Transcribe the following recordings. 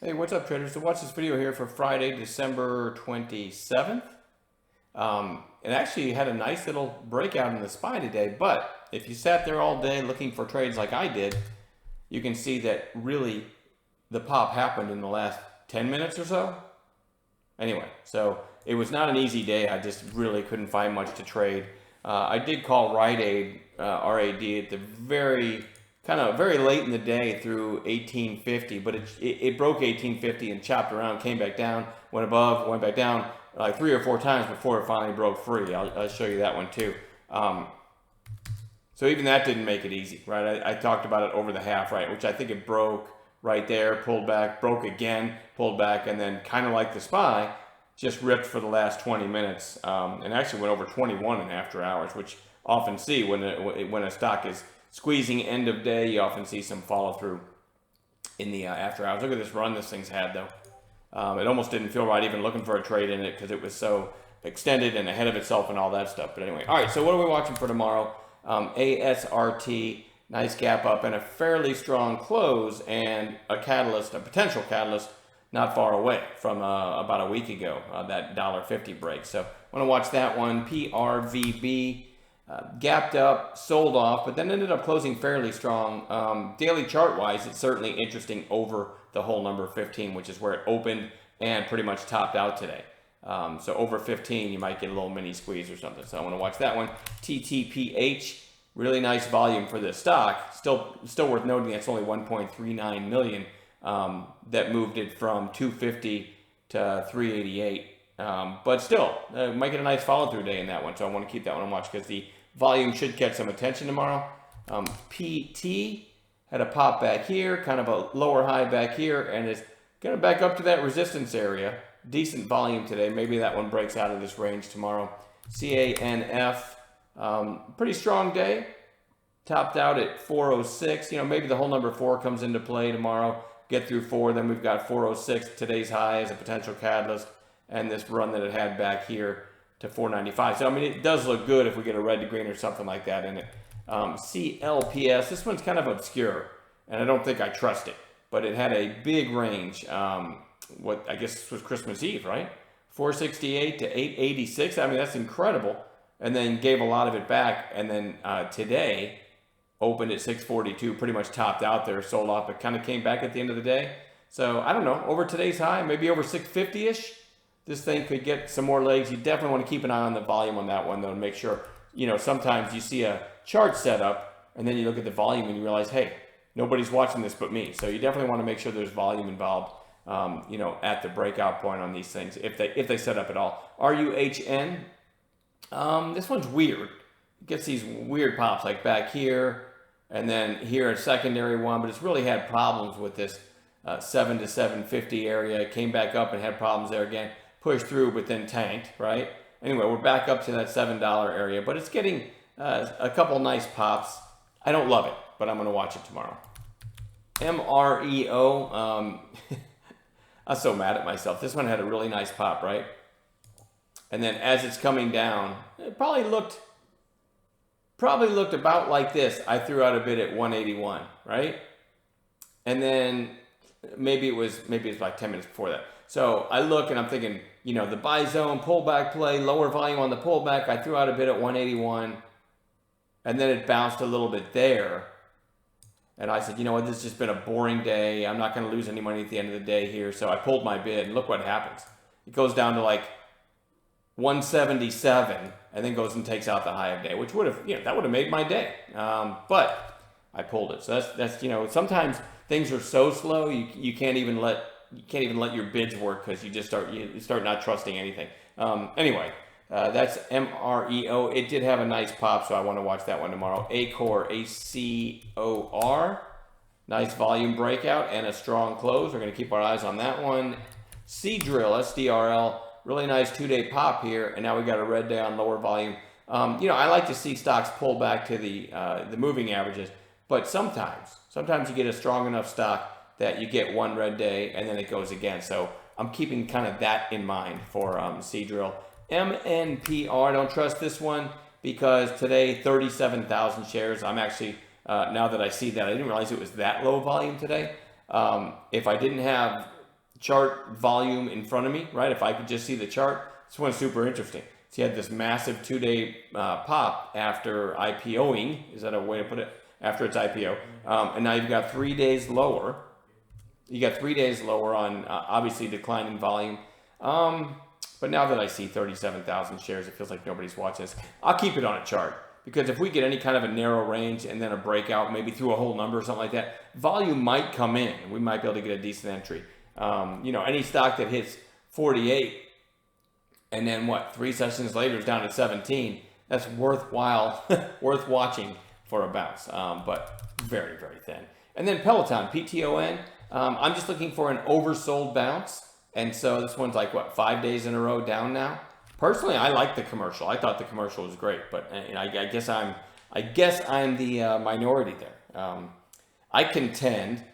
Hey, what's up, traders? So watch this video here for Friday, December 27th. It actually had a nice little breakout in the SPY today, but if you sat there all day looking for trades like I did, you can see that really the pop happened in the last 10 minutes or so. Anyway, so it was not an easy day. I just really couldn't find much to trade. I did call Rite Aid, RAD, at the very late in the day through 1850, but it broke 1850 and chopped around, came back down, went above, went back down like 3 or 4 times before it finally broke free. I'll show you that one too. So even that didn't make it easy, right? I talked about it over the half, right? Which I think it broke right there, pulled back, broke again, pulled back, and then kind of like the SPY, just ripped for the last 20 minutes, and actually went over 21 in after hours, which often see when a stock is squeezing end of day, you often see some follow through in the after hours. Look at this run this thing's had though. It almost didn't feel right even looking for a trade in it because it was so extended and ahead of itself and all that stuff. But anyway, all right, so what are we watching for tomorrow? ASRT, nice gap up and a fairly strong close and a catalyst, a potential catalyst, not far away from about a week ago, that $1.50 break. So I want to watch that one. PRVB gapped up, sold off, but then ended up closing fairly strong. Daily chart wise, it's certainly interesting over the whole number 15, which is where it opened and pretty much topped out today. So over 15, you might get a little mini squeeze or something. So I want to watch that one. TTPH, really nice volume for this stock. Still worth noting that's only 1.39 million. That moved it from 250 to 388. But still, might get a nice follow through day in that one. So I want to keep that one on watch because the volume should catch some attention tomorrow. PT had a pop back here, kind of a lower high back here, and is going to back up to that resistance area. Decent volume today. Maybe that one breaks out of this range tomorrow. CANF, pretty strong day. Topped out at 406. Maybe the whole number 4 comes into play tomorrow. Get through 4, then we've got 406, today's high as a potential catalyst, and this run that it had back here to 495. So, it does look good if we get a red to green or something like that in it. CLPS, this one's kind of obscure, and I don't think I trust it, but it had a big range. What I guess this was Christmas Eve, right? 468 to 886. That's incredible. And then gave a lot of it back, and then today opened at 642, pretty much topped out there, sold off, but kind of came back at the end of the day. So I don't know, over today's high, maybe over 650-ish. This thing could get some more legs. You definitely want to keep an eye on the volume on that one, though, and make sure, sometimes you see a chart setup, and then you look at the volume and you realize, hey, nobody's watching this but me. So you definitely want to make sure there's volume involved, at the breakout point on these things, if they set up at all. RUHN, this one's weird. It gets these weird pops like back here, and then here a secondary one, but it's really had problems with this 7 to 750 area. It came back up and had problems there again. Pushed through, but then tanked, right? Anyway, we're back up to that $7 area, but it's getting a couple nice pops. I don't love it, but I'm going to watch it tomorrow. MREO, I'm so mad at myself. This one had a really nice pop, right? And then as it's coming down, it probably looked about like this. I threw out a bid at 181, right? And then maybe it was like 10 minutes before that. So I look and I'm thinking, the buy zone, pullback play, lower volume on the pullback. I threw out a bid at 181, and then it bounced a little bit there. And I said, you know what, this has just been a boring day. I'm not going to lose any money at the end of the day here. So I pulled my bid, and look what happens. It goes down to like 177, and then goes and takes out the high of day, which would have, that would have made my day. But I pulled it. So that's sometimes things are so slow you can't even let your bids work because you start not trusting anything. Anyway, that's MREO. It did have a nice pop, so I want to watch that one tomorrow. ACOR, ACOR, nice volume breakout and a strong close. We're going to keep our eyes on that one. Seadrill, SDRL. Really nice 2-day pop here, and now we got a red day on lower volume. I like to see stocks pull back to the moving averages, but sometimes you get a strong enough stock that you get one red day and then it goes again. So I'm keeping kind of that in mind for Seadrill. MNPR, don't trust this one because today 37,000 shares. I'm actually now that I see that, I didn't realize it was that low volume today. If I didn't have chart volume in front of me, right? If I could just see the chart, this one's super interesting. So you had this massive 2-day pop after IPOing. Is that a way to put it? After its IPO. And now you've got 3 days lower. You got 3 days lower on obviously declining volume. But now that I see 37,000 shares, it feels like nobody's watching this. I'll keep it on a chart because if we get any kind of a narrow range and then a breakout, maybe through a whole number or something like that, volume might come in. We might be able to get a decent entry. Any stock that hits 48 and then 3 sessions later is down at 17, that's worthwhile, worth watching for a bounce, but very, very thin. And then Peloton, PTON, I'm just looking for an oversold bounce. And so this one's like, 5 days in a row down now? Personally, I like the commercial. I thought the commercial was great, but I guess I'm the minority there. I contend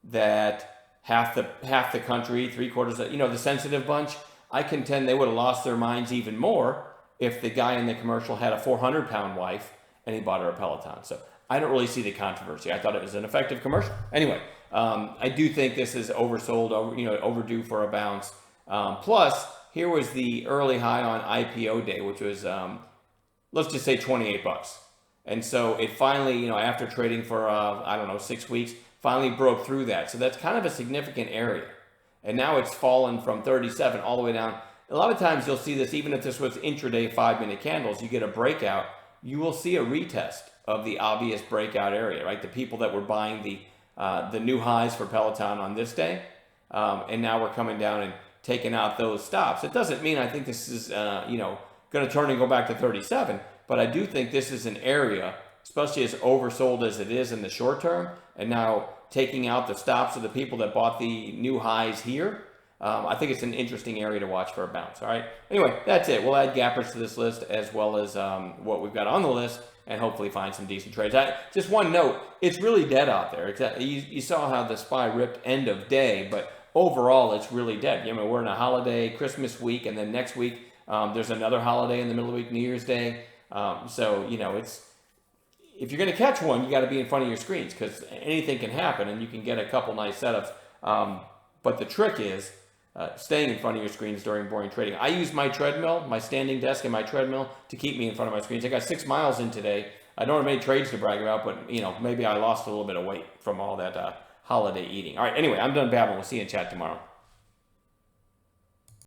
that half the country, 3/4 of, the sensitive bunch, I contend they would have lost their minds even more if the guy in the commercial had a 400-pound wife and he bought her a Peloton. So I don't really see the controversy. I thought it was an effective commercial. Anyway, I do think this is oversold, overdue for a bounce. Plus, here was the early high on IPO day, which was, let's just say $28. And so it finally, after trading for, 6 weeks, finally broke through that. So that's kind of a significant area. And now it's fallen from 37 all the way down. A lot of times you'll see this, even if this was intraday 5-minute candles, you get a breakout, you will see a retest of the obvious breakout area, right? The people that were buying the new highs for Peloton on this day, and now we're coming down and taking out those stops. It doesn't mean I think this is, going to turn and go back to 37, but I do think this is an area, especially as oversold as it is in the short term, and now taking out the stops of the people that bought the new highs here. I think it's an interesting area to watch for a bounce. All right. Anyway, that's it. We'll add gappers to this list as well as what we've got on the list, and hopefully find some decent trades. Just one note: it's really dead out there. You saw how the SPY ripped end of day, but overall, it's really dead. We're in a holiday, Christmas week, and then next week there's another holiday in the middle of the week, New Year's Day. So it's. If you're going to catch one, you got to be in front of your screens because anything can happen, and you can get a couple nice setups. But the trick is staying in front of your screens during boring trading. I use my treadmill, my standing desk and my treadmill to keep me in front of my screens. I got 6 miles in today. I don't have any trades to brag about, but maybe I lost a little bit of weight from all that holiday eating. All right, anyway, I'm done babbling. We'll see you in chat tomorrow.